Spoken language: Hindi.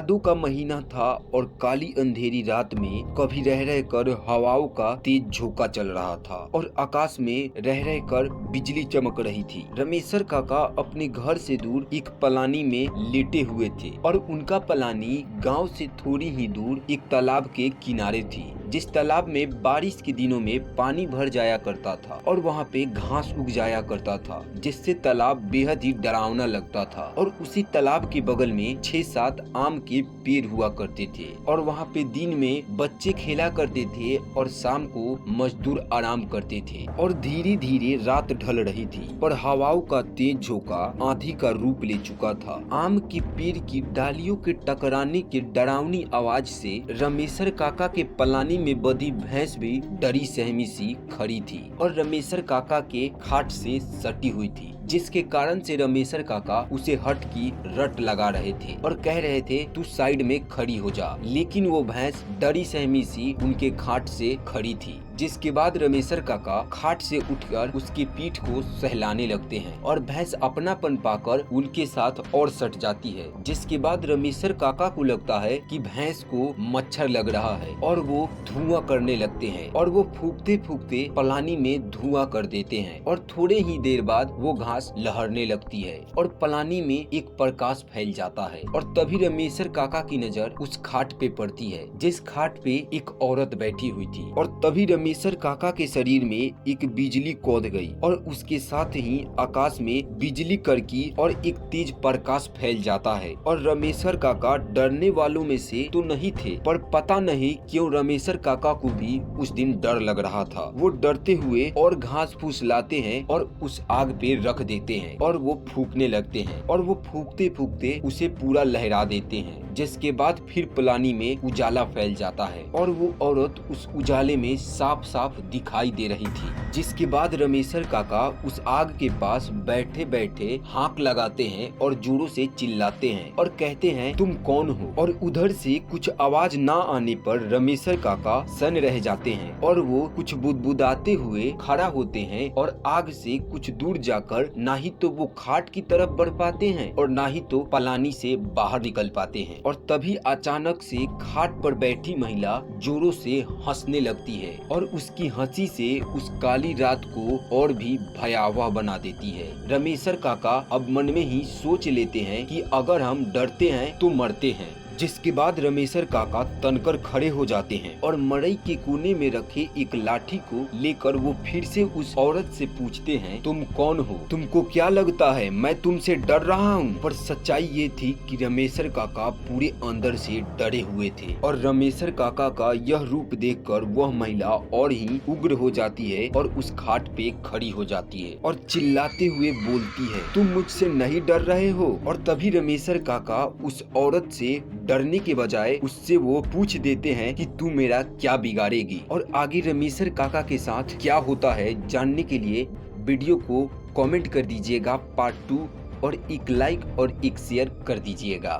भादों का महीना था और काली अंधेरी रात में कभी रह रह कर हवाओं का तेज झोंका चल रहा था और आकाश में रह रह कर बिजली चमक रही थी। रमेशर काका अपने घर से दूर एक पलानी में लेटे हुए थे और उनका पलानी गांव से थोड़ी ही दूर एक तालाब के किनारे थी, जिस तालाब में बारिश के दिनों में पानी भर जाया करता था और वहाँ पे घास उग जाया करता था, जिससे तालाब बेहद ही डरावना लगता था। और उसी तालाब के बगल में 6-7 आम के पेड़ हुआ करते थे और वहाँ पे दिन में बच्चे खेला करते थे और शाम को मजदूर आराम करते थे। और धीरे धीरे रात ढल रही थी पर हवाओं का तेज झोंका आंधी का रूप ले चुका था। आम के पेड़ की डालियों के टकराने की डरावनी आवाज से रमेशर काका के पलानी में बंधी भैंस भी डरी सहमी सी खड़ी थी और रमेशर काका के खाट से सटी हुई थी, जिसके कारण से रमेशर काका उसे हट की रट लगा रहे थे और कह रहे थे तू साइड में खड़ी हो जा, लेकिन वो भैंस डरी सहमी सी उनके खाट से खड़ी थी। जिसके बाद रमेशर काका खाट से उठकर उसकी पीठ को सहलाने लगते हैं और भैंस अपनापन पाकर उनके साथ और सट जाती है। जिसके बाद रमेशर काका को लगता है कि भैंस को मच्छर लग रहा है और वो धुआं करने लगते हैं और वो फूंकते फूंकते पलानी में धुआं कर देते हैं और थोड़े ही देर बाद वो घास लहरने लगती है और पलानी में एक प्रकाश फैल जाता है। और तभी रमेशर काका की नजर उस खाट पे पड़ती है जिस खाट पे एक औरत बैठी हुई थी और तभी रमेशर काका के शरीर में एक बिजली कूद गई और उसके साथ ही आकाश में बिजली कड़की और एक तेज प्रकाश फैल जाता है। और रमेशर काका डरने वालों में से तो नहीं थे, पर पता नहीं क्यों रमेशर काका को भी उस दिन डर लग रहा था। वो डरते हुए और घास फूस लाते हैं और उस आग पे रख देते हैं और वो फूकने लगते हैं और वो फूकते फूकते उसे पूरा लहरा देते हैं। जिसके बाद फिर पलानी में उजाला फैल जाता है और वो औरत उस उजाले में साफ साफ दिखाई दे रही थी। जिसके बाद रमेशर काका उस आग के पास बैठे बैठे हाक लगाते हैं और जोरों से चिल्लाते हैं और कहते हैं तुम कौन हो। और उधर से कुछ आवाज ना आने पर रमेशर काका सन रह जाते हैं और वो कुछ बुदबुदाते हुए खड़ा होते हैं और आग से कुछ दूर जाकर ना ही तो वो खाट की तरफ बढ़ पाते हैं और ना ही तो पलानी से बाहर निकल पाते हैं। और तभी अचानक से खाट पर बैठी महिला जोरों से हंसने लगती है और उसकी हंसी से उस काली रात को और भी भयावह बना देती है। रमेशर काका अब मन में ही सोच लेते हैं कि अगर हम डरते हैं तो मरते हैं। जिसके बाद रमेशर काका तनकर खड़े हो जाते हैं और मड़ई के कोने में रखे एक लाठी को लेकर वो फिर से उस औरत से पूछते हैं तुम कौन हो, तुमको क्या लगता है मैं तुमसे डर रहा हूँ। पर सच्चाई ये थी कि रमेशर काका पूरे अंदर से डरे हुए थे और रमेशर काका का यह रूप देखकर वह महिला और ही उग्र हो जाती है और उस खाट पे खड़ी हो जाती है और चिल्लाते हुए बोलती है तुम मुझसे नहीं डर रहे हो। और तभी रमेशर काका उस औरत से डरने के बजाय उससे वो पूछ देते हैं कि तू मेरा क्या बिगाड़ेगी। और आगे रमेशर काका के साथ क्या होता है जानने के लिए वीडियो को कमेंट कर दीजिएगा पार्ट 2 और एक लाइक और एक शेयर कर दीजिएगा।